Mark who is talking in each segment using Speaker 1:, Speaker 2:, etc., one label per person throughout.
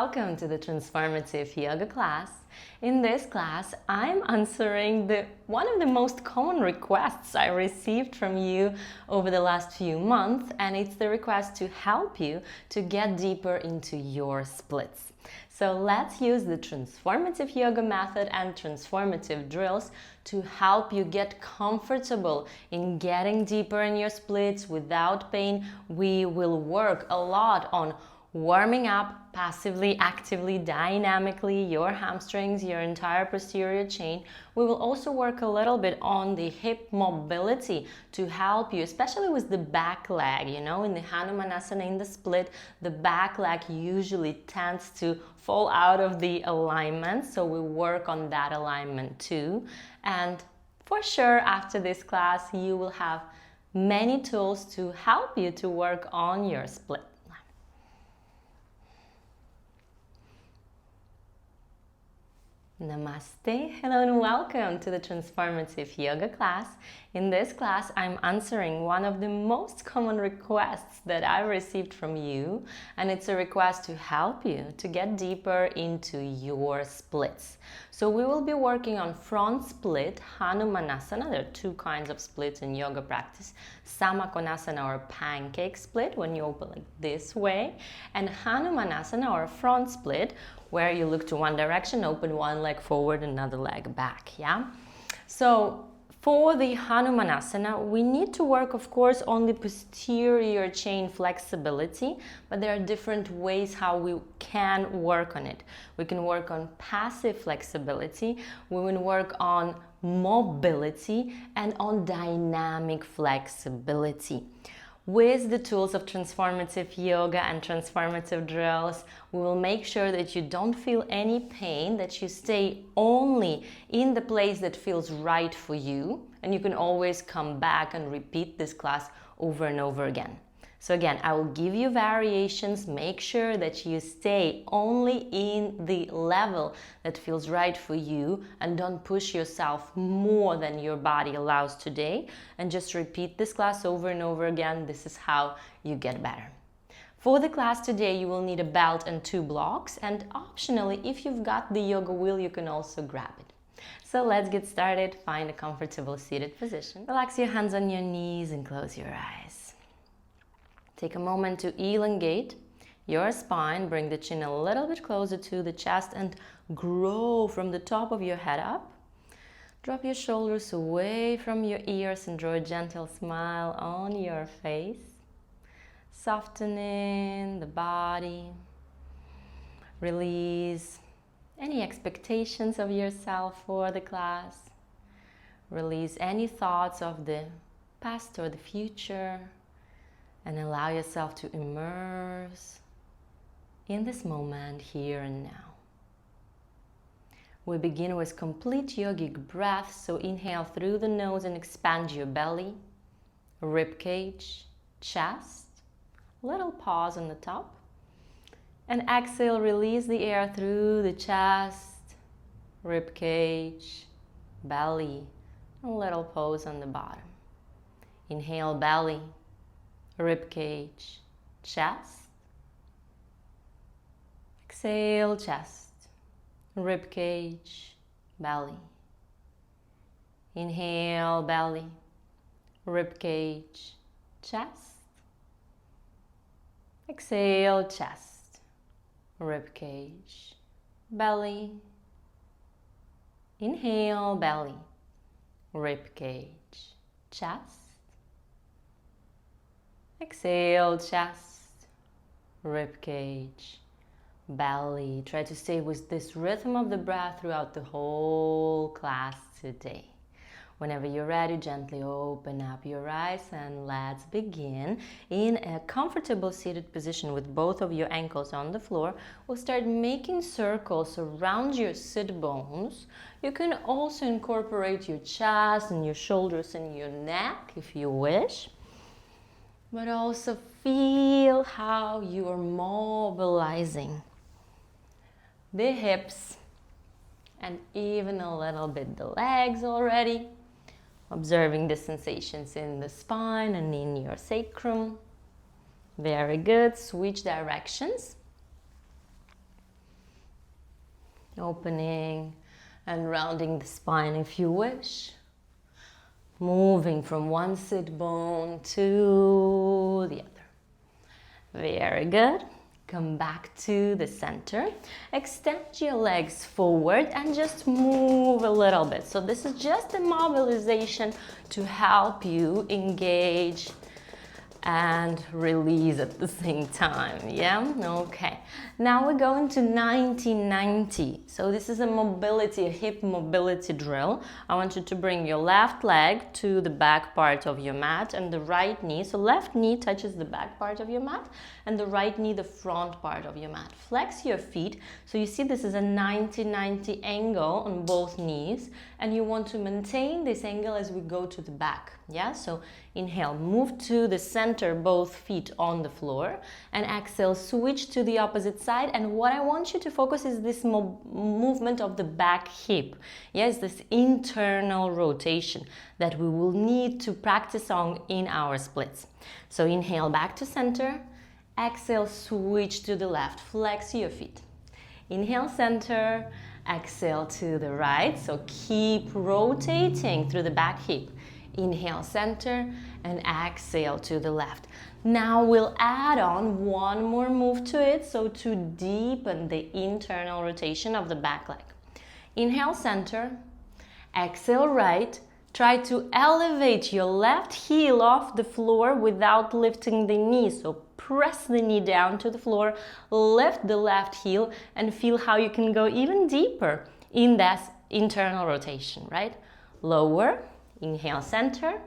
Speaker 1: welcome to the Transformative Yoga class. In this class, I'm answering one of the most common requests I received from you over the last few months, and it's the request to help you to get deeper into your splits. So let's use the Transformative Yoga method and Transformative Drills to help you get comfortable in getting deeper in your splits without pain. We will work a lot on warming up passively, actively, dynamically your hamstrings, your entire posterior chain. We will also work a little bit on the hip mobility to help you, especially with the back leg. You know, in the Hanumanasana, in the split, the back leg usually tends to fall out of the alignment. So we work on that alignment too. And for sure, after this class, you will have many tools to help you to work on your split. Namaste, hello and welcome to the Transformative Yoga class. In this class, I'm answering one of the most common requests that I received from you, and it's a request to help you to get deeper into your splits. So we will be working on front split, Hanumanasana. There are two kinds of splits in yoga practice. Samakonasana or pancake split, when you open like this way, and Hanumanasana or front split, where you look to one direction, open one leg forward, another leg back, yeah? So for the Hanumanasana, we need to work, of course, on the posterior chain flexibility, but there are different ways how we can work on it. We can work on passive flexibility, we will work on mobility, and on dynamic flexibility. With the tools of Transformative Yoga and Transformative Drills, we will make sure that you don't feel any pain, that you stay only in the place that feels right for you, and you can always come back and repeat this class over and over again. So again, I will give you variations. Make sure that you stay only in the level that feels right for you and don't push yourself more than your body allows today. And just repeat this class over and over again. This is how you get better. For the class today, you will need a belt and 2 blocks. And optionally, if you've got the yoga wheel, you can also grab it. So let's get started. Find a comfortable seated position. Relax your hands on your knees and close your eyes. Take a moment to elongate your spine, bring the chin a little bit closer to the chest and grow from the top of your head up. Drop your shoulders away from your ears and draw a gentle smile on your face. Softening the body. Release any expectations of yourself for the class. Release any thoughts of the past or the future. And allow yourself to immerse in this moment, here and now. We begin with complete yogic breath, so inhale through the nose and expand your belly, rib cage, chest, little pause on the top. And exhale, release the air through the chest, rib cage, belly, a little pause on the bottom. Inhale, belly, rib cage, chest. Exhale, chest, rib cage, belly. Inhale, belly, rib cage, chest. Exhale, chest, rib cage, belly. Inhale, belly, rib cage, chest. Exhale, chest, rib cage, belly. Try to stay with this rhythm of the breath throughout the whole class today. Whenever you're ready, gently open up your eyes and let's begin. In a comfortable seated position with both of your ankles on the floor, we'll start making circles around your sit bones. You can also incorporate your chest and your shoulders and your neck if you wish. But also feel how you are mobilizing the hips and even a little bit the legs already. Observing the sensations in the spine and in your sacrum. Very good. Switch directions. Opening and rounding the spine if you wish. Moving from one sit bone to the other. Very good. Come back to the center. Extend your legs forward and just move a little bit. So this is just a mobilization to help you engage and release at the same time. Yeah? Okay. Now we're going to 90-90. So this is a mobility, a hip mobility drill. I want you to bring your left leg to the back part of your mat and the right knee. So left knee touches the back part of your mat and the right knee the front part of your mat. Flex your feet. So you see this is a 90-90 angle on both knees, and you want to maintain this angle as we go to the back. Yeah? So inhale, move to the center, both feet on the floor, and exhale, switch to the opposite side. And what I want you to focus is this movement of the back hip. Yes, this internal rotation that we will need to practice on in our splits. So inhale back to center, exhale, switch to the left, flex your feet. Inhale center, exhale to the right. So keep rotating through the back hip. Inhale center and exhale to the left. Now we'll add on one more move to it, so to deepen the internal rotation of the back leg. Inhale center, exhale right. Try to elevate your left heel off the floor without lifting the knee. So press the knee down to the floor, lift the left heel, and feel how you can go even deeper in that internal rotation, right? Lower. Inhale center,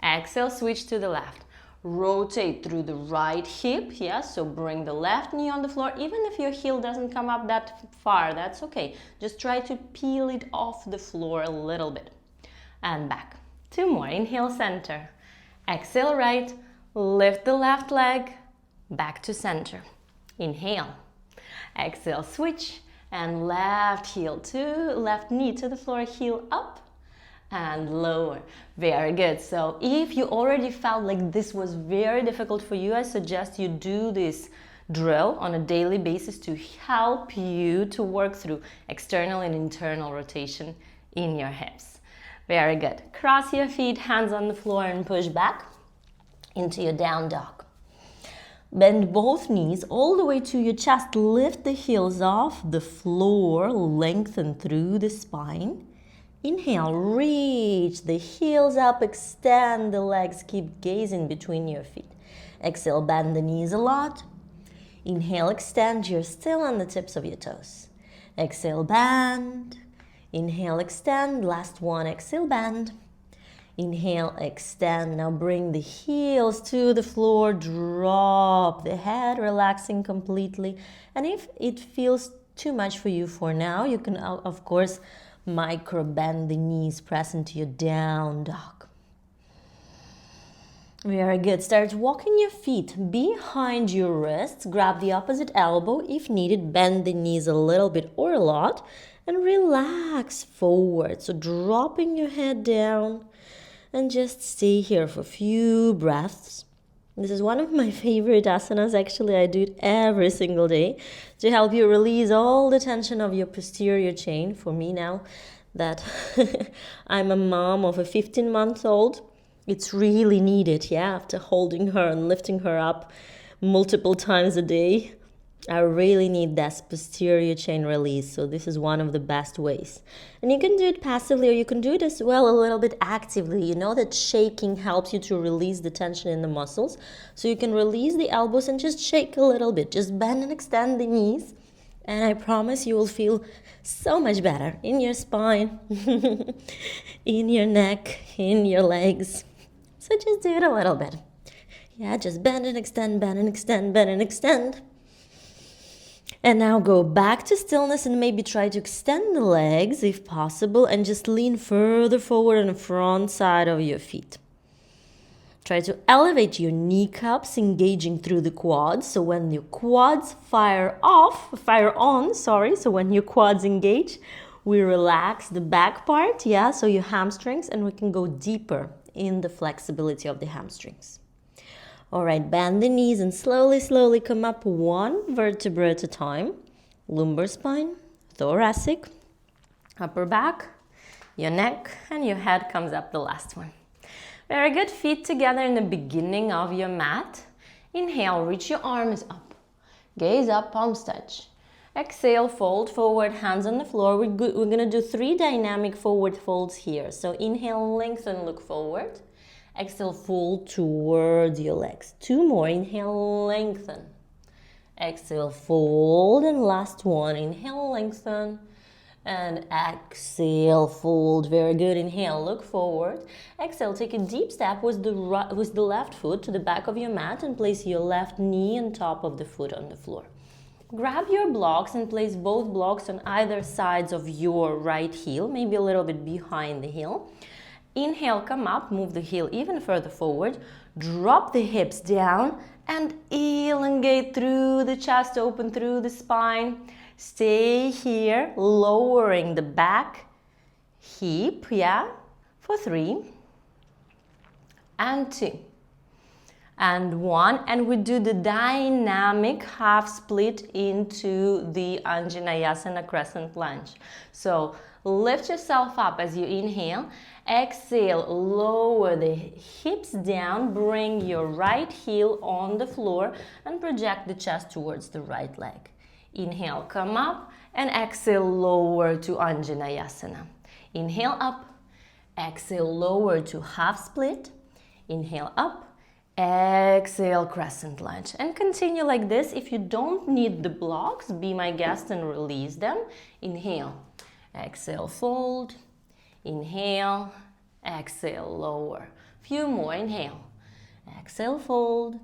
Speaker 1: exhale, switch to the left. Rotate through the right hip, yeah, so bring the left knee on the floor. Even if your heel doesn't come up that far, that's okay. Just try to peel it off the floor a little bit. And back. Two more. Inhale center, exhale right, lift the left leg, back to center. Inhale, exhale, switch, and left knee to the floor, heel up, and lower. Very good. So if you already felt like this was very difficult for you, I suggest you do this drill on a daily basis to help you to work through external and internal rotation in your hips. Very good. Cross your feet, hands on the floor, and push back into your down dog. Bend both knees all the way to your chest. Lift the heels off the floor, lengthen through the spine. Inhale, reach the heels up, extend the legs, keep gazing between your feet. Exhale, bend the knees a lot. Inhale, extend, you're still on the tips of your toes. Exhale, bend. Inhale, extend, last one, exhale, bend. Inhale, extend, now bring the heels to the floor, drop the head, relaxing completely. And if it feels too much for you for now, you can, of course, micro bend the knees, press into your down dog. Very good. Start walking your feet behind your wrists. Grab the opposite elbow if needed. Bend the knees a little bit or a lot and relax forward. So dropping your head down and just stay here for a few breaths. This is one of my favorite asanas. Actually, I do it every single day to help you release all the tension of your posterior chain. For me now that I'm a mom of a 15-month-old, it's really needed, yeah, after holding her and lifting her up multiple times a day. I really need that posterior chain release, so this is one of the best ways. And you can do it passively or you can do it as well a little bit actively. You know that shaking helps you to release the tension in the muscles. So you can release the elbows and just shake a little bit. Just bend and extend the knees. And I promise you will feel so much better in your spine, in your neck, in your legs. So just do it a little bit. Yeah, just bend and extend, bend and extend, bend and extend. And now go back to stillness and maybe try to extend the legs if possible and just lean further forward on the front side of your feet. Try to elevate your kneecaps, engaging through the quads. So when your quads fire on, so when your quads engage, we relax the back part, yeah, so your hamstrings, and we can go deeper in the flexibility of the hamstrings. All right, bend the knees and slowly come up one vertebra at a time. Lumbar spine thoracic, upper back, your neck, and your head comes up the last one. Very good. Feet together in the beginning of your mat. Inhale, reach your arms up. Gaze up, palms touch. Exhale, fold forward, hands on the floor. We're going to do 3 dynamic forward folds here. So inhale, lengthen, look forward. Exhale, fold towards your legs. 2 more. Inhale, lengthen. Exhale, fold, and last one. Inhale, lengthen, and exhale, fold. Very good. Inhale, look forward. Exhale, take a deep step with the left foot to the back of your mat and place your left knee on top of the foot on the floor. Grab your blocks and place both blocks on either sides of your right heel, maybe a little bit behind the heel. Inhale, come up, move the heel even further forward. Drop the hips down and elongate through the chest, open through the spine. Stay here, lowering the back hip, for 3 and 2 and 1. And we do the dynamic half split into the Hamstrings crescent lunge. So lift yourself up as you inhale. Exhale, lower the hips down, bring your right heel on the floor and project the chest towards the right leg. Inhale, come up, and exhale, lower to Hamstrings. Inhale up, exhale, lower to half split. Inhale up, exhale, crescent lunge. And continue like this. If you don't need the blocks, be my guest and release them. Inhale, exhale, fold. Inhale, exhale, lower. Few more. Inhale, exhale, fold.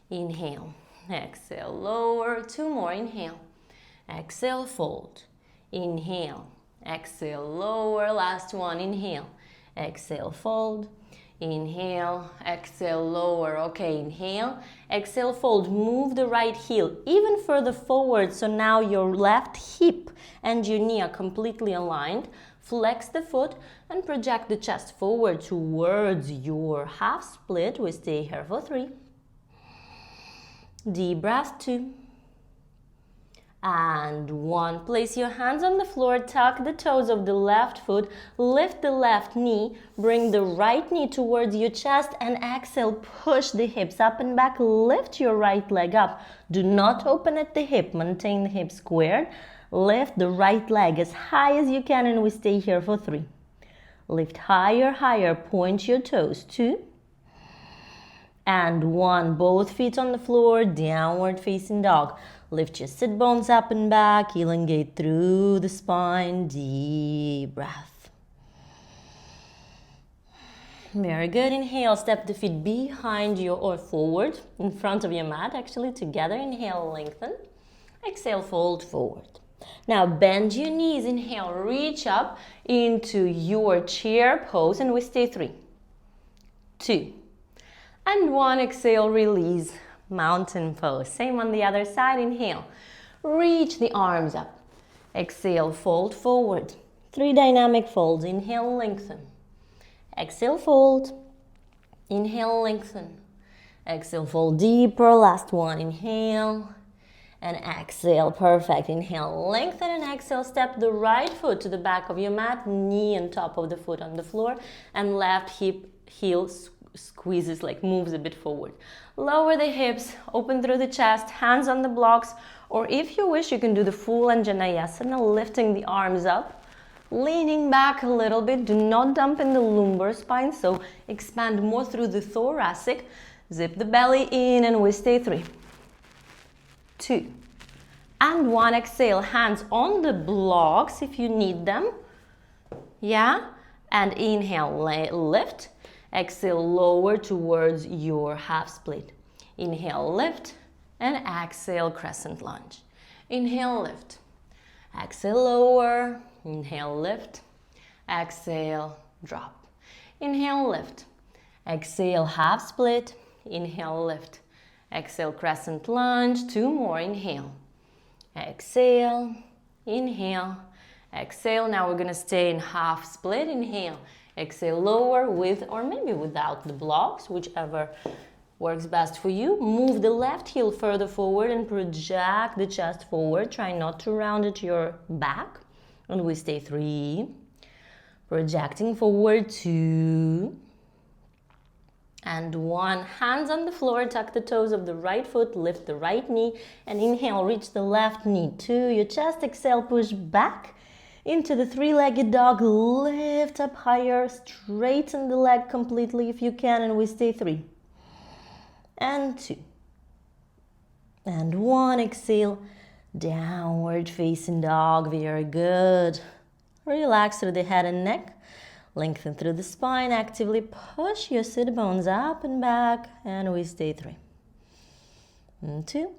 Speaker 1: Inhale, exhale, lower. 2 more. Inhale, exhale, fold. Inhale, exhale, lower. Last one. Inhale, exhale, fold. Inhale, exhale, lower. Okay, inhale, exhale, fold. Move the right heel even further forward, so now your left hip and your knee are completely aligned. Flex the foot and project the chest forward towards your half split. We stay here for 3. Deep breath, 2. And 1. Place your hands on the floor, tuck the toes of the left foot, lift the left knee, bring the right knee towards your chest, and exhale, push the hips up and back, lift your right leg up. Do not open at the hip, maintain the hip squared. Lift the right leg as high as you can, and we stay here for 3. Lift higher, higher, point your toes, 2. And 1. Both feet on the floor, downward facing dog. Lift your sit bones up and back, elongate through the spine, deep breath. Very good. Inhale, step the feet behind you or forward, in front of your mat, actually, together. Inhale, lengthen. Exhale, fold forward. Now bend your knees. Inhale, reach up into your chair pose, and we stay 3, 2, and 1. Exhale, release. Mountain pose. Same on the other side. Inhale, reach the arms up. Exhale, fold forward. 3 dynamic folds. Inhale, lengthen. Exhale, fold. Inhale, lengthen. Exhale, fold deeper. Last one. Inhale and exhale. Perfect. Inhale, lengthen, and exhale. Step the right foot to the back of your mat, knee on top of the foot on the floor, and left heel squeezes, like moves a bit forward. Lower the hips, open through the chest, hands on the blocks, or if you wish, you can do the full Hamstrings, lifting the arms up, leaning back a little bit. Do not dump in the lumbar spine, so expand more through the thoracic. Zip the belly in, and we stay 3, 2, and 1. Exhale, hands on the blocks if you need them. And inhale, lift. Exhale, lower towards your half split. Inhale, lift, and exhale, crescent lunge. Inhale, lift. Exhale, lower. Inhale, lift. Exhale, drop. Inhale, lift. Exhale, half split. Inhale, lift. Exhale, crescent lunge. 2 more. Inhale. Exhale. Inhale. Exhale. Now we're going to stay in half split. Inhale. Exhale, lower with or maybe without the blocks, whichever works best for you. Move the left heel further forward and project the chest forward. Try not to round it to your back. And we stay 3. Projecting forward 2. And 1. Hands on the floor, tuck the toes of the right foot, lift the right knee, and inhale, reach the left knee to your chest. Exhale, push back into the 3-legged dog. Lift up higher, straighten the leg completely if you can, and we stay 3. And 2. And 1. Exhale, downward facing dog. Very good. Relax through the head and neck. Lengthen through the spine. Actively push your sit bones up and back. And we stay 3. And 2.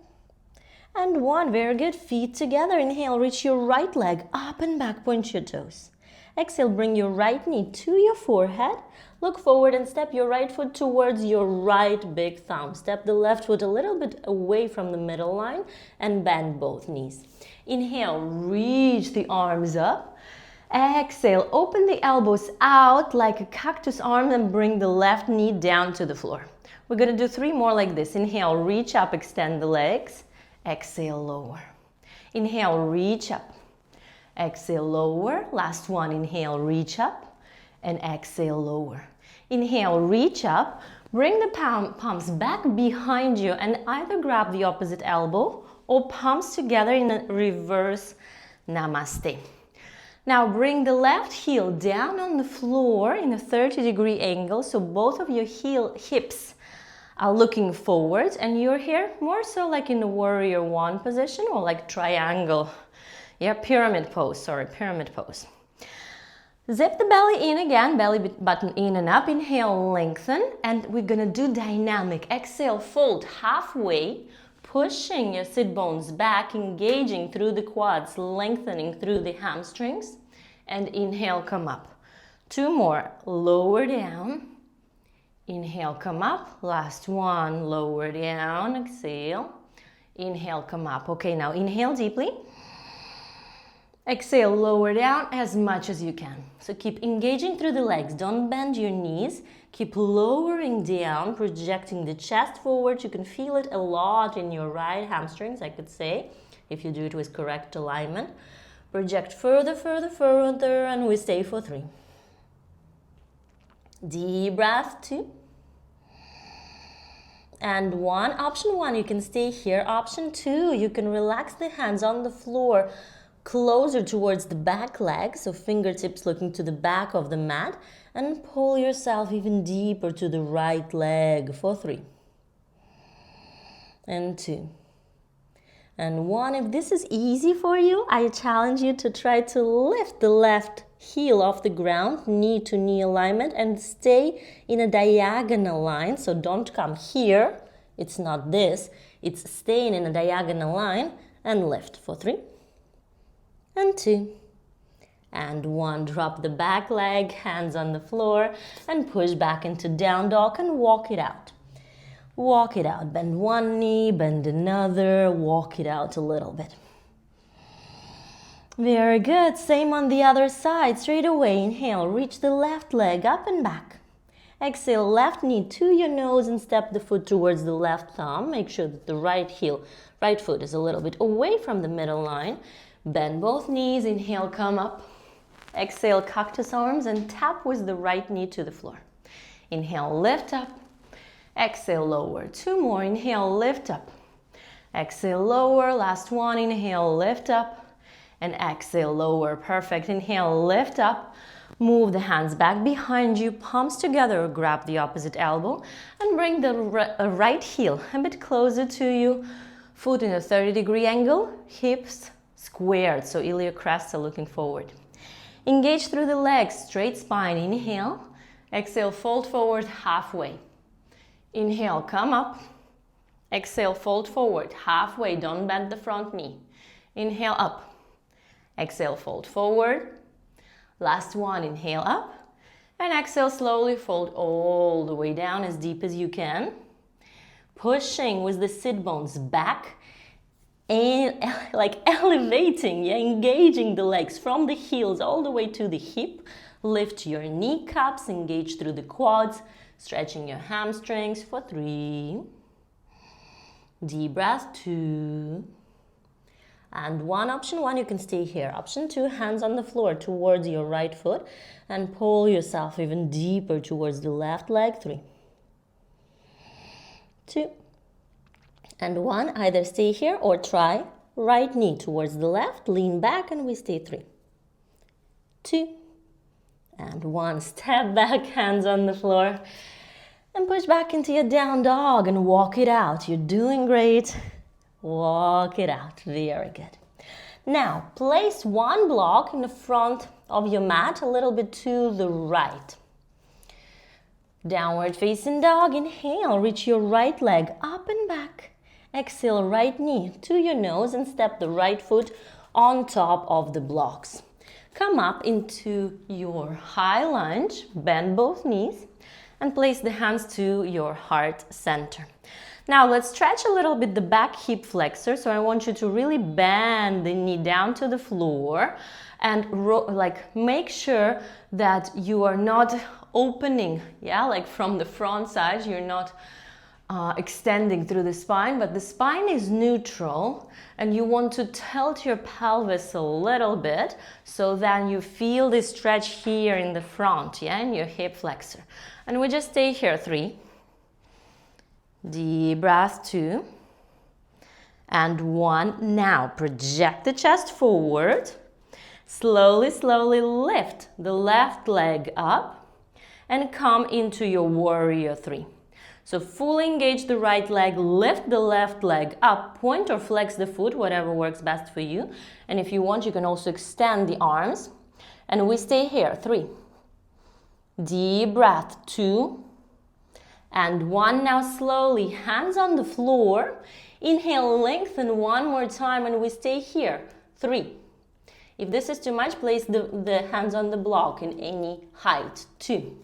Speaker 1: And 1. Very good. Feet together. Inhale. Reach your right leg up and back. Point your toes. Exhale. Bring your right knee to your forehead. Look forward and step your right foot towards your right big thumb. Step the left foot a little bit away from the middle line and bend both knees. Inhale. Reach the arms up. Exhale, open the elbows out like a cactus arm and bring the left knee down to the floor. We're going to do 3 more like this. Inhale, reach up, extend the legs. Exhale, lower. Inhale, reach up. Exhale, lower. Last one, inhale, reach up. And exhale, lower. Inhale, reach up. Bring the palms back behind you and either grab the opposite elbow or palms together in a reverse namaste. Now bring the left heel down on the floor in a 30-degree angle, so both of your hips are looking forward and you're here more so like in the warrior 1 position or like triangle. Yeah, pyramid pose. Zip the belly in again, belly button in and up. Inhale, lengthen, and we're gonna do dynamic. Exhale, fold halfway, pushing your sit bones back, engaging through the quads, lengthening through the hamstrings. And inhale, come up. 2 more, lower down. Inhale, come up. Last one, lower down, exhale. Inhale, come up. Okay, now inhale deeply. Exhale, lower down as much as you can. So keep engaging through the legs. Don't bend your knees. Keep lowering down, projecting the chest forward. You can feel it a lot in your right hamstrings, I could say, if you do it with correct alignment. Project further, and we stay for 3. Deep breath, 2. And 1. Option 1, you can stay here. Option 2, you can relax the hands on the floor closer towards the back leg, so fingertips looking to the back of the mat, and pull yourself even deeper to the right leg for 3. And 2. And 1. If this is easy for you, I challenge you to try to lift the left heel off the ground, knee to knee alignment, and stay in a diagonal line. So don't come here. It's not this. It's staying in a diagonal line and lift for 3. And 2. And 1. Drop the back leg, hands on the floor, and push back into down dog and walk it out. Walk it out. Bend one knee, bend another, walk it out a little bit. Very good. Same on the other side. Straight away. Inhale. Reach the left leg up and back. Exhale. Left knee to your nose and step the foot towards the left thumb. Make sure that the right foot is a little bit away from the middle line. Bend both knees. Inhale. Come up. Exhale. Cactus arms and tap with the right knee to the floor. Inhale. Lift up. Exhale, lower. 2 more. Inhale, lift up. Exhale, lower. Last one. Inhale, lift up. And exhale, lower. Perfect. Inhale, lift up. Move the hands back behind you, palms together. Grab the opposite elbow and bring the right heel a bit closer to you. Foot in a 30-degree angle. Hips squared, so iliocrest are looking forward. Engage through the legs. Straight spine. Inhale. Exhale, fold forward halfway. Inhale, come up. Exhale, fold forward halfway. Don't bend the front knee. Inhale, up. Exhale, fold forward. Last one, inhale up. And exhale, slowly fold all the way down as deep as you can. Pushing with the sit bones back and like elevating, engaging the legs from the heels all the way to the hip. Lift your kneecaps, engage through the quads. Stretching your hamstrings for 3. Deep breath, 2. And 1. Option 1, you can stay here. Option 2, hands on the floor towards your right foot and pull yourself even deeper towards the left leg. 3, 2, and 1. Either stay here or try right knee towards the left, lean back, and we stay. 3, 2, and 1. Step back, hands on the floor, and push back into your down dog and walk it out. You're doing great. Walk it out. Very good. Now, place one block in the front of your mat, a little bit to the right. Downward facing dog. Inhale, reach your right leg up and back. Exhale, right knee to your nose and step the right foot on top of the blocks. Come up into your high lunge, bend both knees, and place the hands to your heart center. Now let's stretch a little bit the back hip flexor. So I want you to really bend the knee down to the floor and make sure that you are not opening, like from the front side, you're not extending through the spine, but the spine is neutral and you want to tilt your pelvis a little bit so then you feel this stretch here in the front, in your hip flexor. And we just stay here. 3. Deep breath, 2. And 1. Now project the chest forward. Slowly, slowly lift the left leg up and come into your warrior 3. So fully engage the right leg, lift the left leg up, point or flex the foot, whatever works best for you. And if you want, you can also extend the arms. And we stay here. 3. Deep breath, 2. And 1. Now slowly, hands on the floor. Inhale, lengthen one more time, and we stay here. 3. If this is too much, place the hands on the block in any height. 2.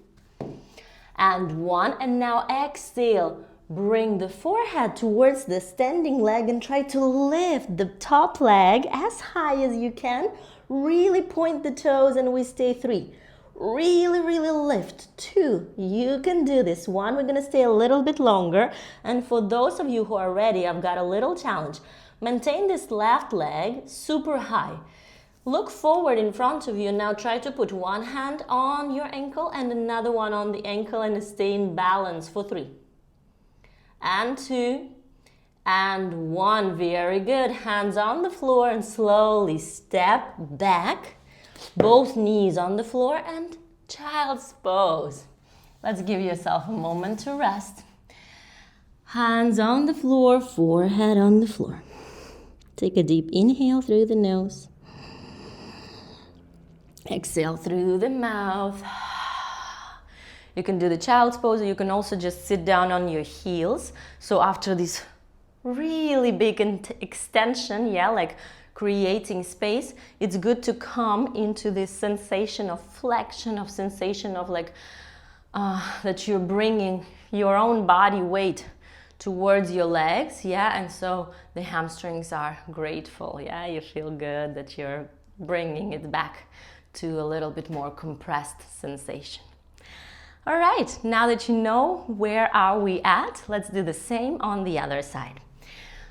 Speaker 1: And 1. And now exhale. Bring the forehead towards the standing leg and try to lift the top leg as high as you can. Really point the toes, and we stay. 3. Really, really lift. 2. You can do this. 1. We're going to stay a little bit longer. And for those of you who are ready, I've got a little challenge. Maintain this left leg super high. Look forward in front of you. Now try to put one hand on your ankle and another one on the ankle and stay in balance for 3. And 2. And 1. Very good. Hands on the floor and slowly step back. Both knees on the floor and child's pose. Let's give yourself a moment to rest. Hands on the floor, forehead on the floor. Take a deep inhale through the nose. Exhale through the mouth. You can do the child's pose, or you can also just sit down on your heels. So after this really big extension, like creating space, it's good to come into this sensation of flexion, of sensation of that you're bringing your own body weight towards your legs, and so the hamstrings are grateful, you feel good that you're bringing it back to a little bit more compressed sensation. All right, now that you know where are we at, let's do the same on the other side.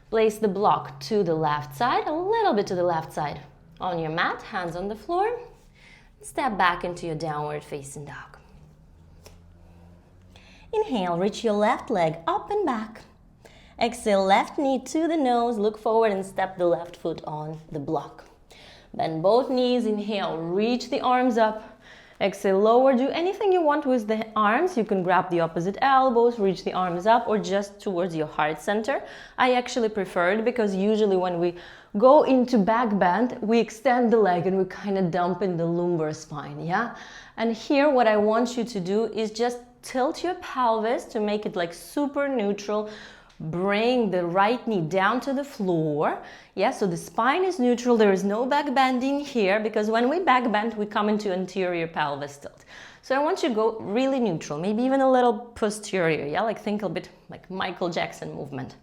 Speaker 1: Place the block to the left side, a little bit to the left side on your mat, hands on the floor. Step back into your downward facing dog. Inhale, reach your left leg up and back. Exhale, left knee to the nose, look forward and step the left foot on the block. Bend both knees, inhale, reach the arms up. Exhale, lower, do anything you want with the arms. You can grab the opposite elbows, reach the arms up, or just towards your heart center. I actually prefer it because usually when we go into back bend, we extend the leg and we kind of dump in the lumbar spine, And here what I want you to do is just tilt your pelvis to make it super neutral. Bring the right knee down to the floor. So the spine is neutral. There is no back bending here because when we back bend, we come into anterior pelvis tilt. So I want you to go really neutral, maybe even a little posterior. Think a bit like Michael Jackson movement.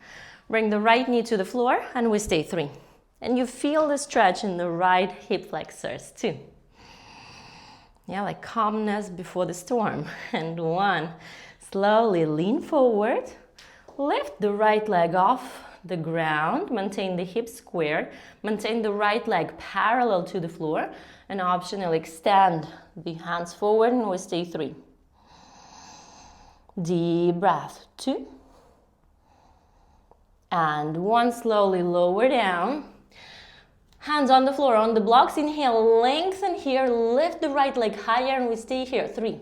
Speaker 1: Bring the right knee to the floor and we stay. 3. And you feel the stretch in the right hip flexors. 2. Like calmness before the storm. And 1. Slowly lean forward. Lift the right leg off the ground. Maintain the hips square. Maintain the right leg parallel to the floor. And optional, extend the hands forward and we stay 3. Deep breath. 2. And 1. Slowly lower down. Hands on the floor, on the blocks. Inhale, lengthen here. Lift the right leg higher and we stay here. 3.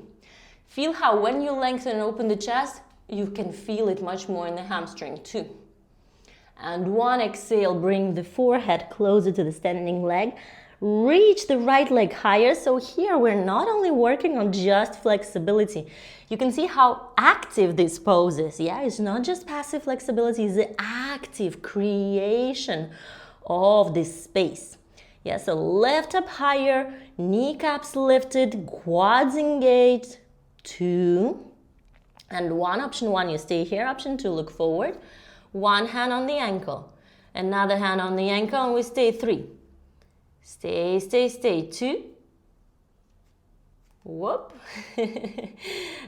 Speaker 1: Feel how when you lengthen and open the chest, you can feel it much more in the hamstring. 2. And 1. Exhale, bring the forehead closer to the standing leg. Reach the right leg higher. So here we're not only working on just flexibility. You can see how active this pose is. Yeah, it's not just passive flexibility, it's the active creation of this space. Yeah, so lift up higher, kneecaps lifted, quads engaged. 2. And 1. Option 1, you stay here. Option 2, look forward. 1 hand on the ankle. Another hand on the ankle and we stay 3. Stay, stay, stay. 2. Whoop.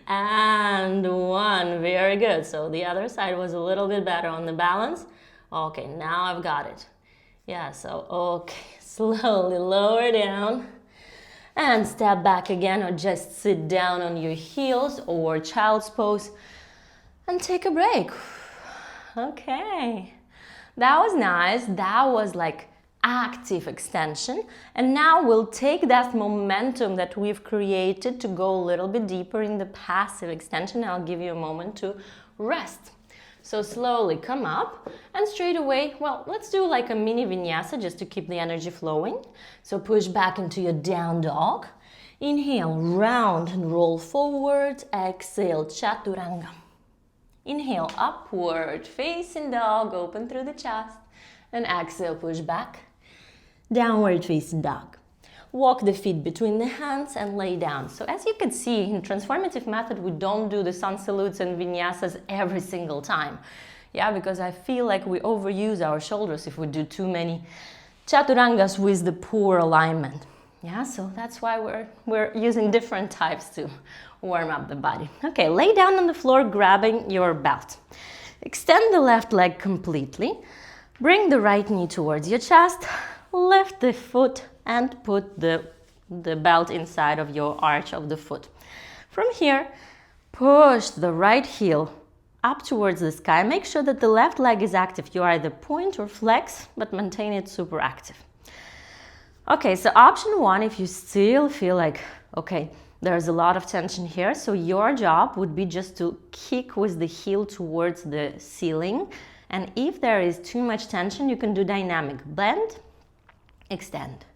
Speaker 1: And 1. Very good. So the other side was a little bit better on the balance. Okay, now I've got it. Yeah, so okay, slowly lower down. And step back again or just sit down on your heels or child's pose and take a break. Okay, that was nice. That was like active extension. And now we'll take that momentum that we've created to go a little bit deeper in the passive extension. I'll give you a moment to rest. So slowly come up and straight away, well, let's do like a mini vinyasa just to keep the energy flowing. So push back into your down dog. Inhale, round and roll forward. Exhale, chaturanga. Inhale, upward, facing dog, open through the chest. And exhale, push back. Downward facing dog. Walk the feet between the hands and lay down. So as you can see, in transformative method, we don't do the sun salutes and vinyasas every single time. Yeah, because I feel like we overuse our shoulders if we do too many chaturangas with the poor alignment. Yeah, so that's why we're using different types to warm up the body. Okay, lay down on the floor, grabbing your belt. Extend the left leg completely. Bring the right knee towards your chest. Lift the foot and put the belt inside of your arch of the foot. From here, push the right heel up towards the sky. Make sure that the left leg is active. You either point or flex, but maintain it super active. Okay, so option 1, if you still feel like, okay, there's a lot of tension here, so your job would be just to kick with the heel towards the ceiling. And if there is too much tension, you can do dynamic. Bend, extend.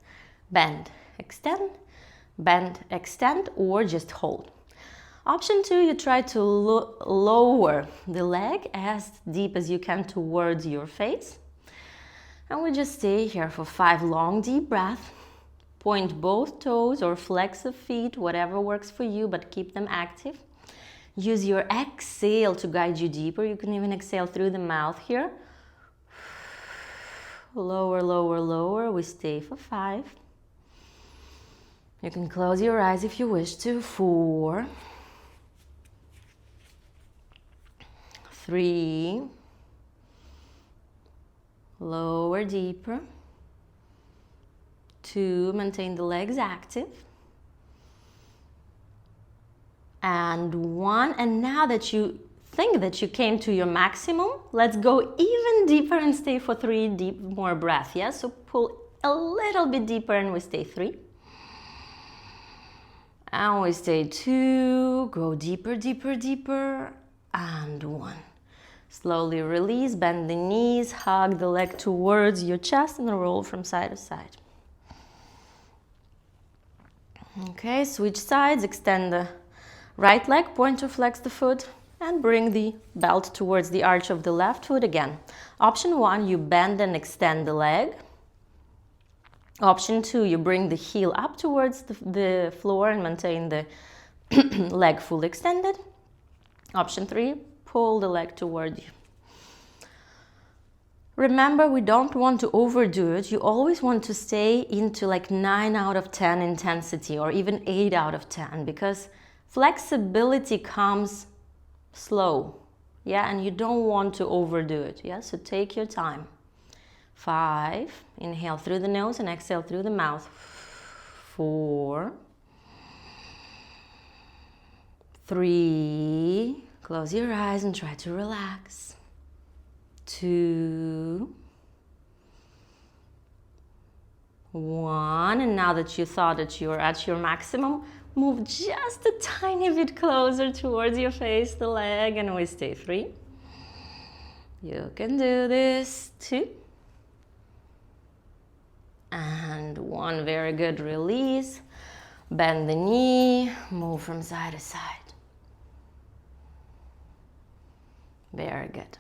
Speaker 1: Bend, extend, bend, extend, or just hold. Option 2, you try to lower the leg as deep as you can towards your face. And we just stay here for 5 long deep breaths. Point both toes or flex the feet, whatever works for you, but keep them active. Use your exhale to guide you deeper. You can even exhale through the mouth here. Lower, lower, lower. We stay for 5. You can close your eyes if you wish to. 4, 3, lower deeper. 2, maintain the legs active. And 1, and now that you think that you came to your maximum, let's go even deeper and stay for 3 deep more breaths. Yeah, so pull a little bit deeper and we stay 3. And we stay 2, go deeper, deeper, deeper, and 1. Slowly release, bend the knees, hug the leg towards your chest and roll from side to side. Okay, switch sides, extend the right leg, point or flex the foot, and bring the belt towards the arch of the left foot again. Option 1, you bend and extend the leg. Option 2, you bring the heel up towards the floor and maintain the leg fully extended. Option 3, pull the leg toward you. Remember, we don't want to overdo it. You always want to stay into like 9 out of 10 intensity or even 8 out of 10, because flexibility comes slow. Yeah, and you don't want to overdo it. Yeah, so take your time. 5, inhale through the nose and exhale through the mouth. 4, 3, close your eyes and try to relax. 2, 1, and now that you thought that you're at your maximum, move just a tiny bit closer towards your face, the leg, and we stay. 3. You can do this. 2. And 1, very good, release. Bend the knee, move from side to side. Very good.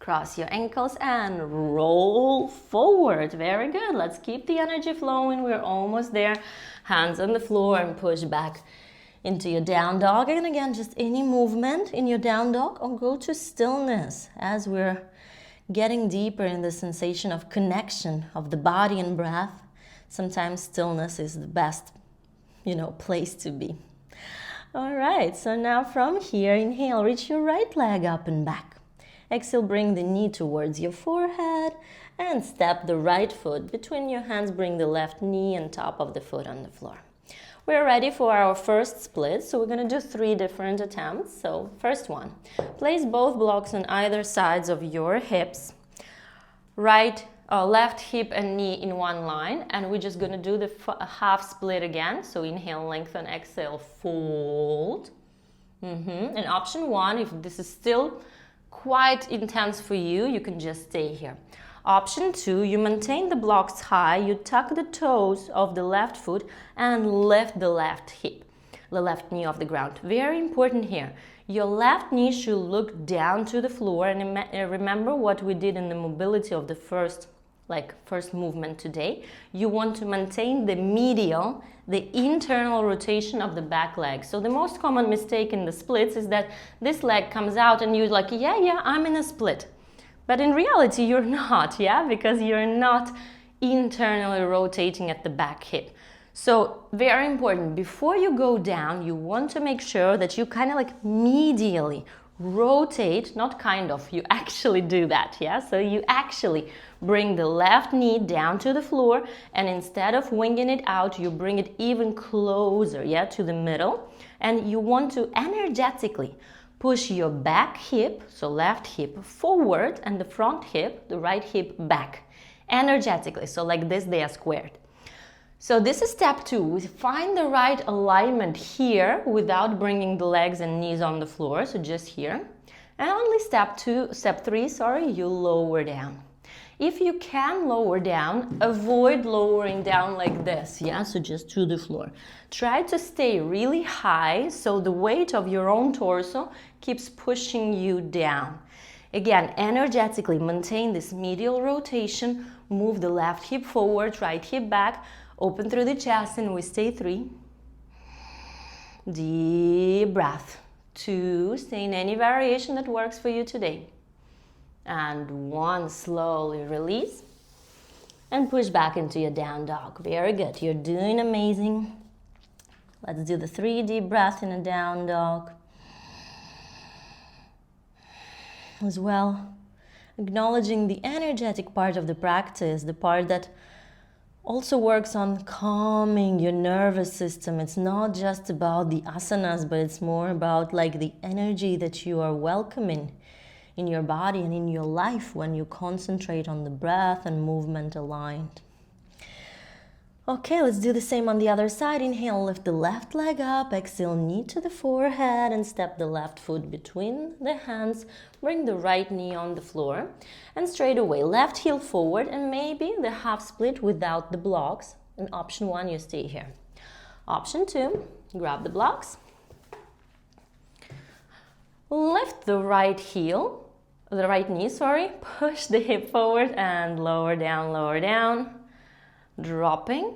Speaker 1: Cross your ankles and roll forward. Very good. Let's keep the energy flowing. We're almost there. Hands on the floor and push back into your down dog. And again, just any movement in your down dog, or go to stillness as we're getting deeper in the sensation of connection of the body and breath. Sometimes stillness is the best, place to be. All right, so now from here, inhale, reach your right leg up and back. Exhale, bring the knee towards your forehead and step the right foot between your hands. Bring the left knee and top of the foot on the floor. We're ready for our first split, so we're going to do 3 different attempts. So first one, place both blocks on either sides of your hips. Left hip and knee in one line, and we're just going to do the half split again. So inhale, lengthen, exhale, fold. And option 1, if this is still quite intense for you, you can just stay here. Option 2, you maintain the blocks high, you tuck the toes of the left foot and lift the left hip, the left knee off the ground. Very important here. Your left knee should look down to the floor, and remember what we did in the mobility of the first movement today. You want to maintain the medial, the internal rotation of the back leg. So the most common mistake in the splits is that this leg comes out and you're like, yeah, I'm in a split. But in reality, you're not, because you're not internally rotating at the back hip. So very important, before you go down, you want to make sure that you kind of medially rotate, not kind of, you actually do that, So you actually bring the left knee down to the floor, and instead of winging it out, you bring it even closer, to the middle. And you want to energetically push your back hip, so left hip forward, and the front hip, the right hip back, energetically. So like this, they are squared. So this is step 2. We find the right alignment here without bringing the legs and knees on the floor, so just here. And only step 3, you lower down. If you can lower down, avoid lowering down like this, so just to the floor. Try to stay really high so the weight of your own torso keeps pushing you down. Again, energetically maintain this medial rotation, move the left hip forward, right hip back, open through the chest, and we stay 3. Deep breath. 2, stay in any variation that works for you today. And 1, slowly release and push back into your down dog. Very good, you're doing amazing. Let's do the 3 deep breaths in a down dog. As well, acknowledging the energetic part of the practice, the part that also works on calming your nervous system. It's not just about the asanas, but it's more about the energy that you are welcoming in your body and in your life when you concentrate on the breath and movement aligned. Okay, let's do the same on the other side. Inhale, lift the left leg up. Exhale, knee to the forehead and step the left foot between the hands. Bring the right knee on the floor. And straight away, left heel forward and maybe the half split without the blocks. And option 1, you stay here. Option 2, grab the blocks. Lift the right knee, push the hip forward and lower down. Dropping.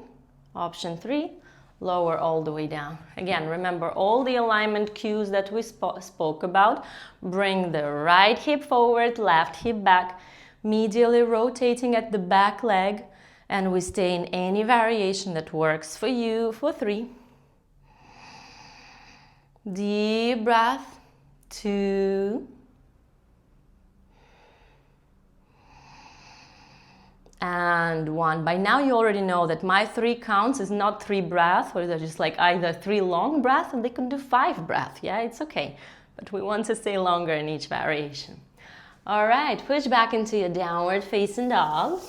Speaker 1: Option 3, lower all the way down. Again, remember all the alignment cues that we spoke about. Bring the right hip forward, left hip back, medially rotating at the back leg, and we stay in any variation that works for you for 3. Deep breath. 2, and 1. By now you already know that my 3 counts is not 3 breaths, or they're just like either 3 long breaths, and they can do 5 breaths. Yeah, it's okay. But we want to stay longer in each variation. All right, push back into your downward facing dog.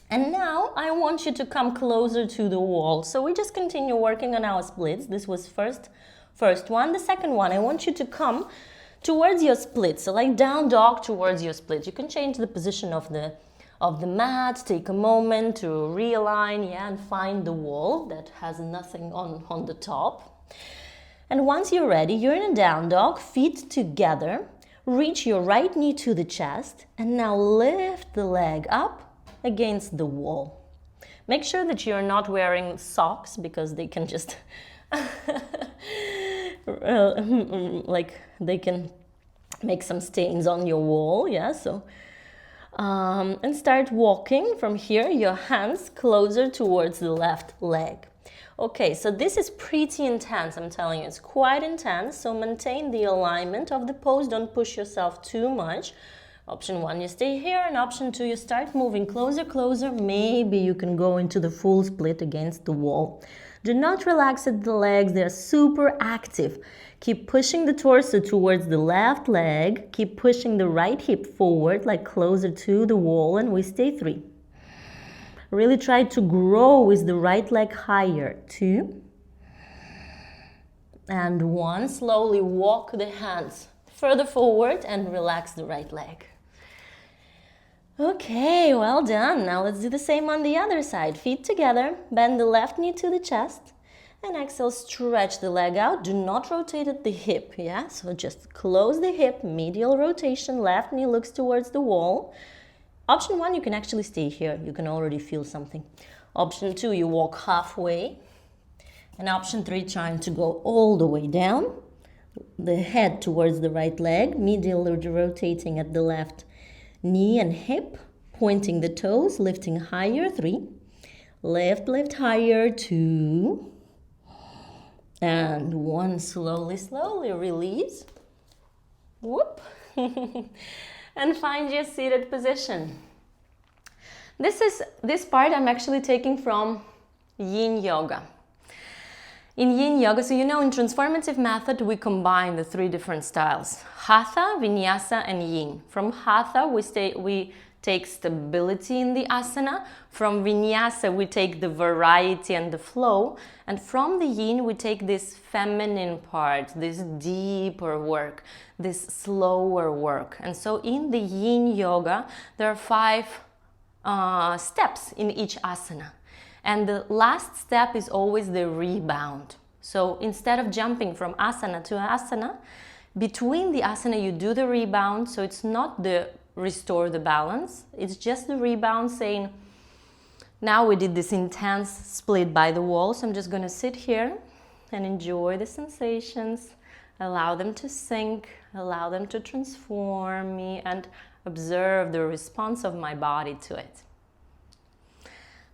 Speaker 1: And now I want you to come closer to the wall. So we just continue working on our splits. This was first one. The second one, I want you to come towards your split. So like down dog towards your split. You can change the position of the mat. Take a moment to realign, yeah, and find the wall that has nothing on the top. And once you're ready, you're in a down dog, feet together. Reach your right knee to the chest. And now lift the leg up against the wall. Make sure that you're not wearing socks because they can just like they can make some stains on your wall. Yeah, so and start walking from here, your hands closer towards the left leg. Okay, so this is pretty intense, I'm telling you, it's quite intense, so maintain the alignment of the pose, don't push yourself too much. Option 1, you stay here, and option 2, you start moving closer. Maybe you can go into the full split against the wall. Do not relax at the legs, they're super active. Keep pushing the torso towards the left leg, keep pushing the right hip forward, like closer to the wall, and we stay 3. Really try to grow with the right leg higher. 2. And 1, slowly walk the hands further forward and relax the right leg. Okay, well done. Now let's do the same on the other side. Feet together, bend the left knee to the chest, and exhale, stretch the leg out. Do not rotate at the hip, yeah? So just close the hip, medial rotation, left knee looks towards the wall. Option 1, you can actually stay here. You can already feel something. Option 2, you walk halfway. And option 3, trying to go all the way down. The head towards the right leg, medial rotating at the left knee and hip, pointing the toes, lifting higher, 3. Lift higher, 2. And 1, slowly release. Whoop. And find your seated position. This part I'm actually taking from Yin Yoga. In Yin Yoga, so you know in Transformative Method, we combine the 3 different styles. Hatha, Vinyasa, and Yin. From Hatha, we take stability in the asana. From Vinyasa, we take the variety and the flow. And from the Yin, we take this feminine part, this deeper work, this slower work. And so in the Yin Yoga, there are 5 steps in each asana. And the last step is always the rebound. So instead of jumping from asana to asana, between the asana you do the rebound. So it's not the restore the balance. It's just the rebound, saying, now we did this intense split by the wall. So I'm just going to sit here and enjoy the sensations. Allow them to sink. Allow them to transform me and observe the response of my body to it.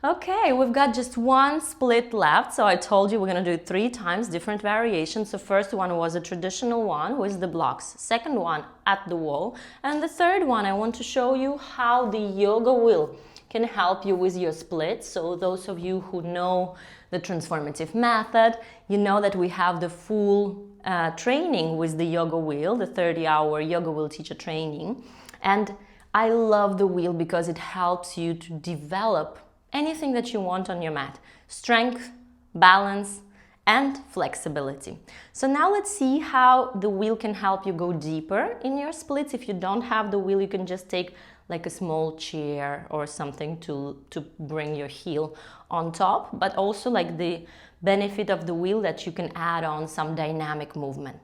Speaker 1: Okay, we've got just 1 split left. So I told you we're going to do 3 times different variations. The first one was a traditional one with the blocks. Second one at the wall. And the third one, I want to show you how the yoga wheel can help you with your splits. So those of you who know the Transformative Method, you know that we have the full training with the yoga wheel, the 30-hour yoga wheel teacher training. And I love the wheel because it helps you to develop anything that you want on your mat. Strength, balance, and flexibility. So now let's see how the wheel can help you go deeper in your splits. If you don't have the wheel, you can just take like a small chair or something to bring your heel on top, but also like the benefit of the wheel that you can add on some dynamic movement.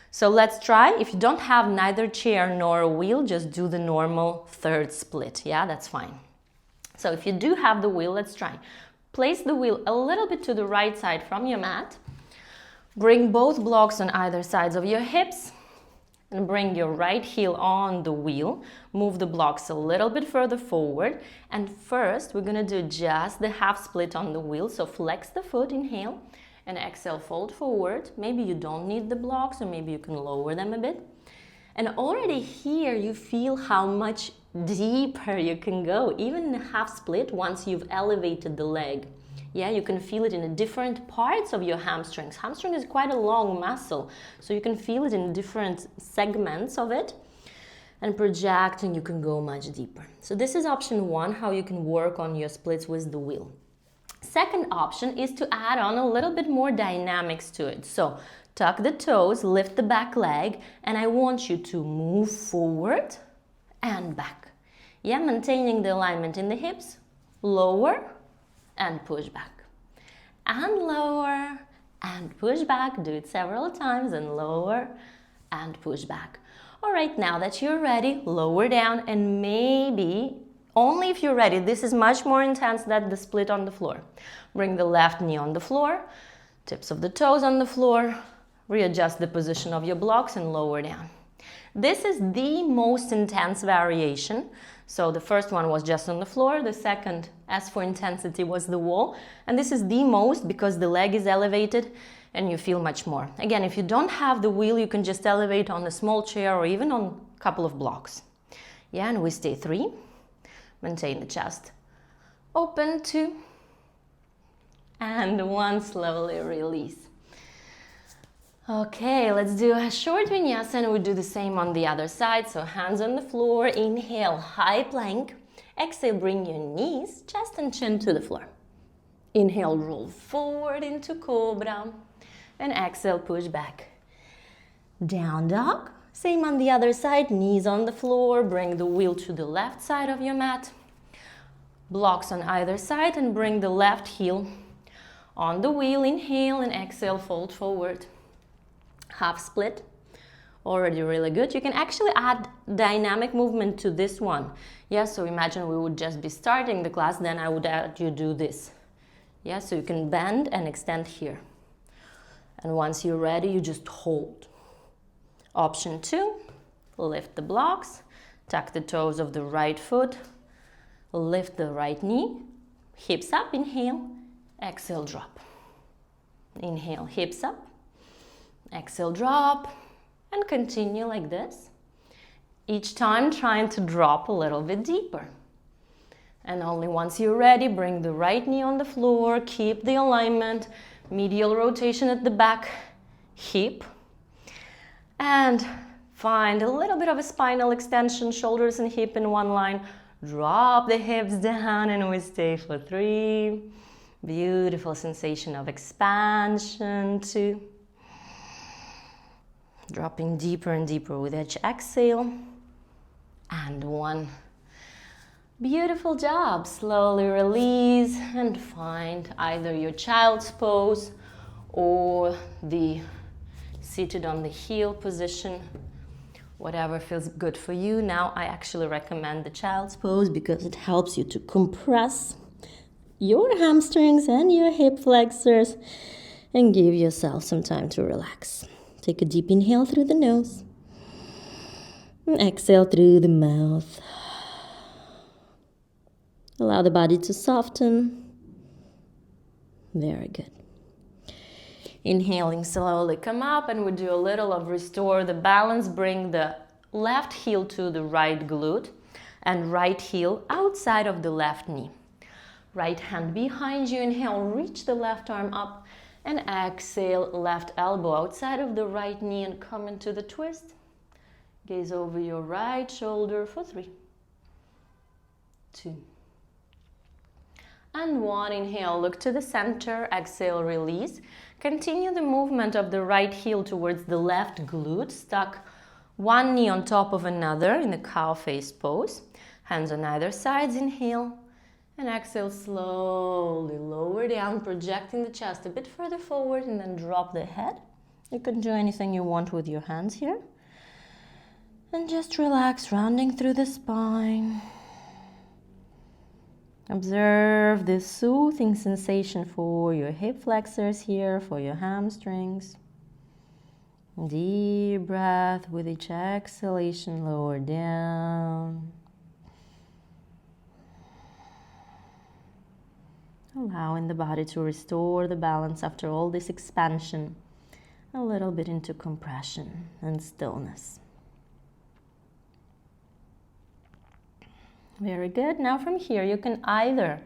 Speaker 1: So let's try. If you don't have neither chair nor a wheel, just do the normal 3rd split. Yeah, that's fine. So if you do have the wheel, let's try. Place the wheel a little bit to the right side from your mat. Bring both blocks on either sides of your hips and bring your right heel on the wheel. Move the blocks a little bit further forward. And first, we're going to do just the half split on the wheel. So flex the foot, inhale, And exhale, fold forward. Maybe you don't need the blocks, or maybe you can lower them a bit. And already here you feel how much deeper you can go, even in a half split once you've elevated the leg. Yeah, you can feel it in the different parts of your hamstrings. Hamstring is quite a long muscle, so you can feel it in different segments of it. And project, and you can go much deeper. So this is option one, how you can work on your splits with the wheel. Second option is to add on a little bit more dynamics to it. So tuck the toes, lift the back leg, and I want you to move forward and back. Yeah, maintaining the alignment in the hips, lower and push back. And lower and push back. Do it several times and lower and push back. All right, now that you're ready, lower down, and maybe only if you're ready. This is much more intense than the split on the floor. Bring the left knee on the floor, tips of the toes on the floor, readjust the position of your blocks and lower down. This is the most intense variation. So the first one was just on the floor, the second, as for intensity, was the wall, and this is the most because the leg is elevated and you feel much more. Again, if you don't have the wheel, you can just elevate on a small chair or even on a couple of blocks. Yeah, and we stay 3. Maintain the chest. Open, 2. And 1, slowly release. Okay, let's do a short vinyasa and we do the same on the other side. So hands on the floor, inhale, high plank. Exhale, bring your knees, chest and chin to the floor. Inhale, roll forward into cobra. And exhale, push back. Down dog. Same on the other side, knees on the floor. Bring the wheel to the left side of your mat. Blocks on either side and bring the left heel on the wheel. Inhale and exhale, fold forward. Half split. Already really good. You can actually add dynamic movement to this one. Yeah, so imagine we would just be starting the class, then I would add you do this. Yeah, so you can bend and extend here. And once you're ready, you just hold. Option 2, lift the blocks, tuck the toes of the right foot, lift the right knee, hips up, inhale, exhale, drop. Inhale, hips up, exhale, drop, and continue like this. Each time trying to drop a little bit deeper. And only once you're ready, bring the right knee on the floor, keep the alignment, medial rotation at the back hip, and find a little bit of a spinal extension, shoulders and hip in one line. Drop the hips down and we stay for 3. Beautiful sensation of expansion. 2. Dropping deeper and deeper with each exhale. And 1. Beautiful job. Slowly release and find either your child's pose or the seated on the heel position, whatever feels good for you. Now I actually recommend the child's pose because it helps you to compress your hamstrings and your hip flexors and give yourself some time to relax. Take a deep inhale through the nose and exhale through the mouth. Allow the body to soften. Very good. Inhaling, slowly come up and we do a little of restore the balance. Bring the left heel to the right glute and right heel outside of the left knee. Right hand behind you. Inhale, reach the left arm up and exhale, left elbow outside of the right knee and come into the twist. Gaze over your right shoulder for 3, 2, and 1. Inhale, look to the center. Exhale, release. Continue the movement of the right heel towards the left glute. Stuck one knee on top of another in the cow face pose. Hands on either sides. Inhale and exhale, slowly lower down, projecting the chest a bit further forward and then drop the head. You can do anything you want with your hands here. And just relax, rounding through the spine. Observe this soothing sensation for your hip flexors here, for your hamstrings. Deep breath with each exhalation, lower down. allowing the body to restore the balance after all this expansion, a little bit into compression and stillness. Very good. Now from here you can either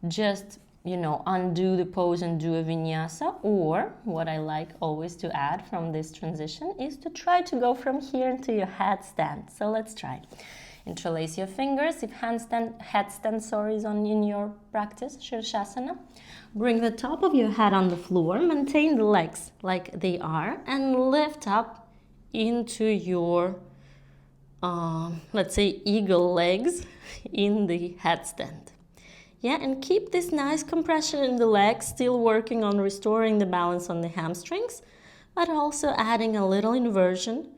Speaker 1: just undo the pose and do a vinyasa, or what I like always to add from this transition is to try to go from here into your headstand. So let's try. Interlace your fingers if headstand is on in your practice, Shirshasana. Bring the top of your head on the floor, maintain the legs like they are, and lift up into your, let's say, eagle legs in the headstand. Yeah, and keep this nice compression in the legs, still working on restoring the balance on the hamstrings, but also adding a little inversion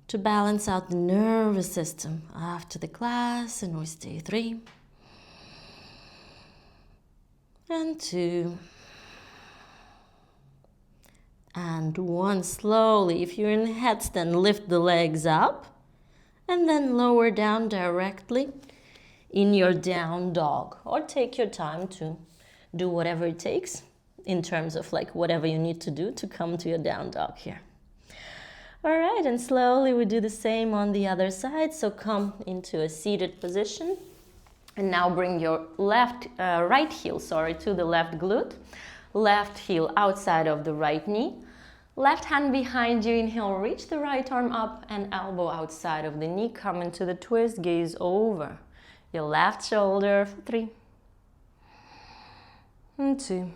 Speaker 1: to balance out the nervous system after the class. And we stay 3 and 2 and 1. Slowly, if you're in headstand, lift the legs up and then lower down directly in your down dog, or take your time to do whatever it takes in terms of like whatever you need to do to come to your down dog here. All right, and slowly we do the same on the other side. So come into a seated position, and now bring your right heel to the left glute, left heel outside of the right knee, left hand behind you. Inhale, reach the right arm up and elbow outside of the knee. Come into the twist, gaze over your left shoulder for 3 and 2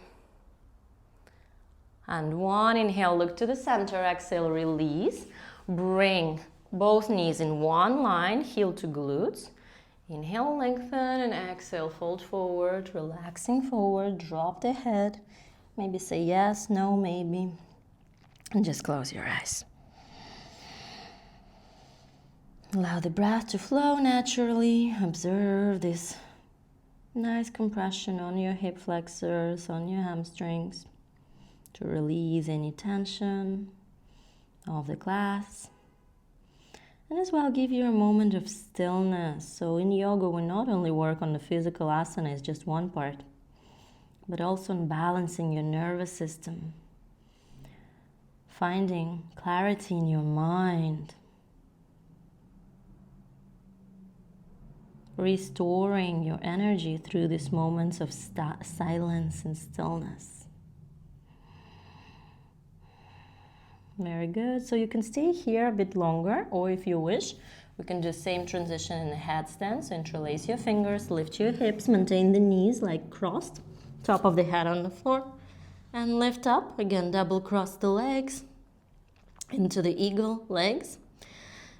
Speaker 1: and 1. Inhale, look to the center. Exhale, release. Bring both knees in one line, heel to glutes. Inhale, lengthen, and exhale, fold forward, relaxing forward. Drop the head. Maybe say yes, no, maybe. And just close your eyes. Allow the breath to flow naturally. Observe this nice compression on your hip flexors, on your hamstrings, to release any tension of the class. And as well, give you a moment of stillness. So in yoga, we not only work on the physical asana, it's just one part, but also on balancing your nervous system, finding clarity in your mind, restoring your energy through these moments of silence and stillness. Very good. So you can stay here a bit longer, or if you wish, we can do same transition in the headstand. So interlace your fingers, lift your hips, maintain the knees like crossed, top of the head on the floor, and lift up. Again, double cross the legs into the eagle legs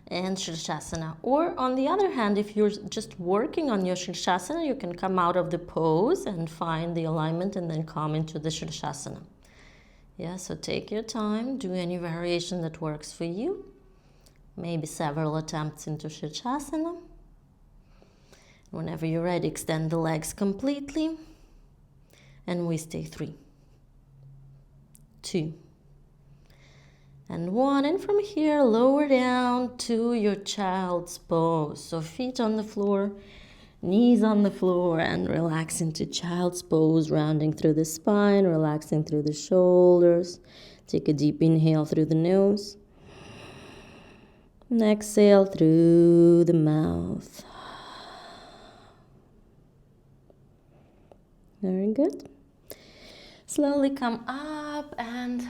Speaker 1: and Shirshasana. Or on the other hand, if you're just working on your Shirshasana, you can come out of the pose and find the alignment and then come into the Shirshasana. Yeah, so take your time, do any variation that works for you. Maybe several attempts into Shirshasana. Whenever you're ready, extend the legs completely. And we stay 3, 2, and 1. And from here, lower down to your child's pose. So feet on the floor, knees on the floor, and relax into child's pose, rounding through the spine, relaxing through the shoulders. Take a deep inhale through the nose. And exhale through the mouth. Very good. Slowly come up and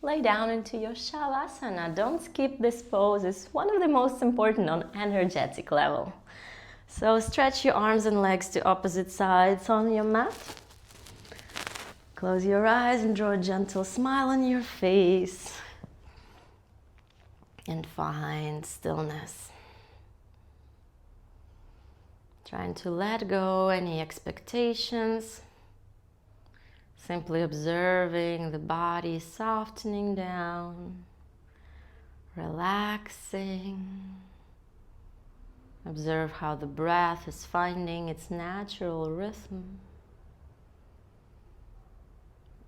Speaker 1: lay down into your Shavasana. Don't skip this pose. It's one of the most important on energetic level. So stretch your arms and legs to opposite sides on your mat. Close your eyes and draw a gentle smile on your face. And find stillness. Trying to let go any expectations. Simply observing the body softening down, relaxing. Observe how the breath is finding its natural rhythm.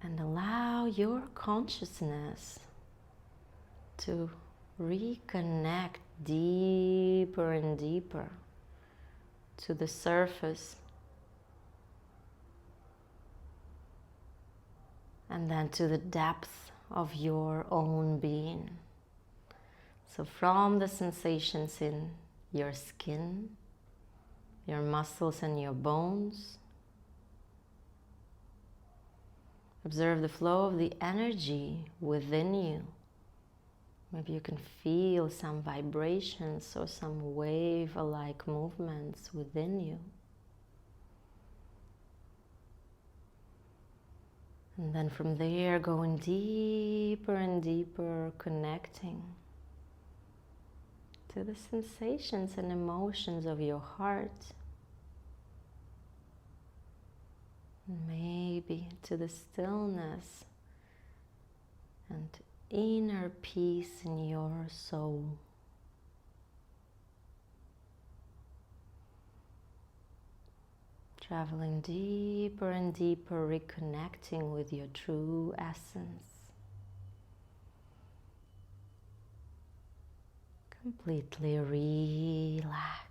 Speaker 1: And allow your consciousness to reconnect deeper and deeper to the surface and then to the depth of your own being. So from the sensations in your skin, your muscles and your bones, observe the flow of the energy within you. Maybe you can feel some vibrations or some wave-alike movements within you. And then from there, going deeper and deeper, connecting to the sensations and emotions of your heart. Maybe to the stillness and inner peace in your soul. Traveling deeper and deeper, reconnecting with your true essence. Completely relax.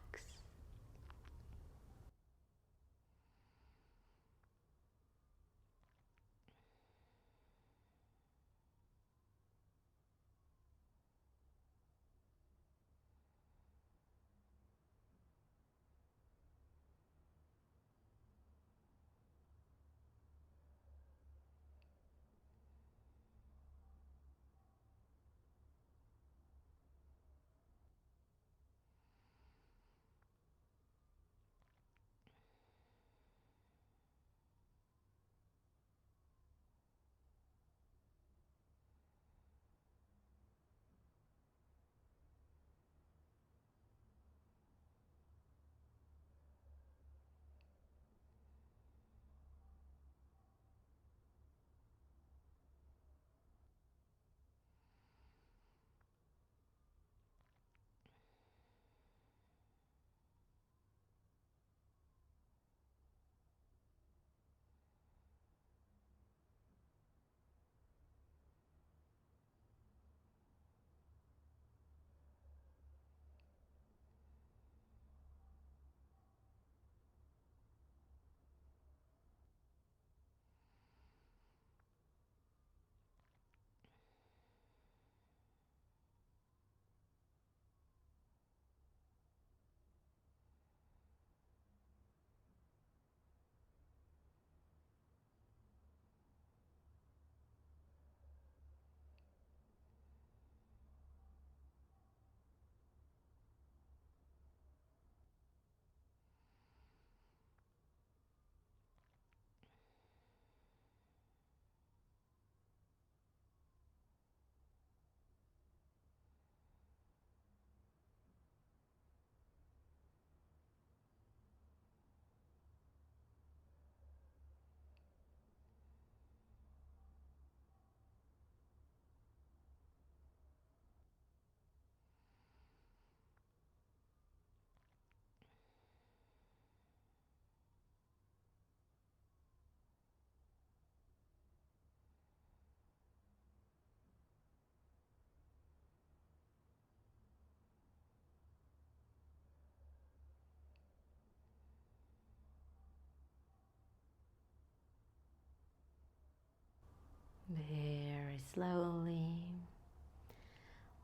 Speaker 1: Very slowly,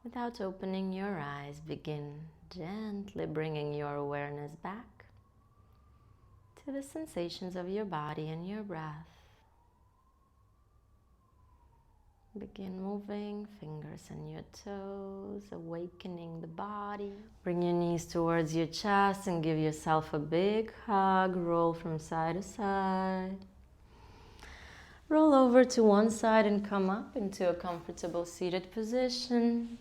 Speaker 1: without opening your eyes, begin gently bringing your awareness back to the sensations of your body and your breath. Begin moving fingers and your toes, awakening the body. Bring your knees towards your chest and give yourself a big hug. Roll from side to side. Roll over to one side and come up into a comfortable seated position.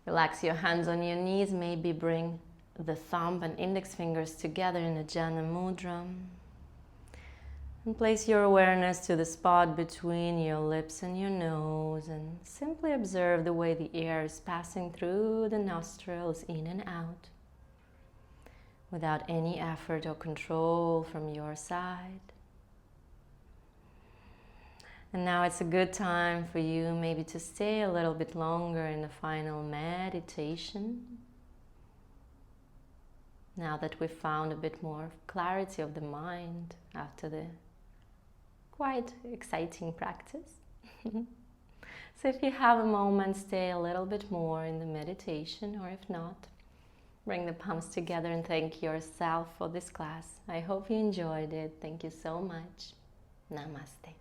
Speaker 1: Relax your hands on your knees. Maybe bring the thumb and index fingers together in a Jana Mudra. And place your awareness to the spot between your lips and your nose and simply observe the way the air is passing through the nostrils in and out without any effort or control from your side. And now it's a good time for you maybe to stay a little bit longer in the final meditation. Now that we've found a bit more clarity of the mind after the quite exciting practice. So if you have a moment, stay a little bit more in the meditation, or if not, bring the palms together and thank yourself for this class. I hope you enjoyed it. Thank you so much. Namaste.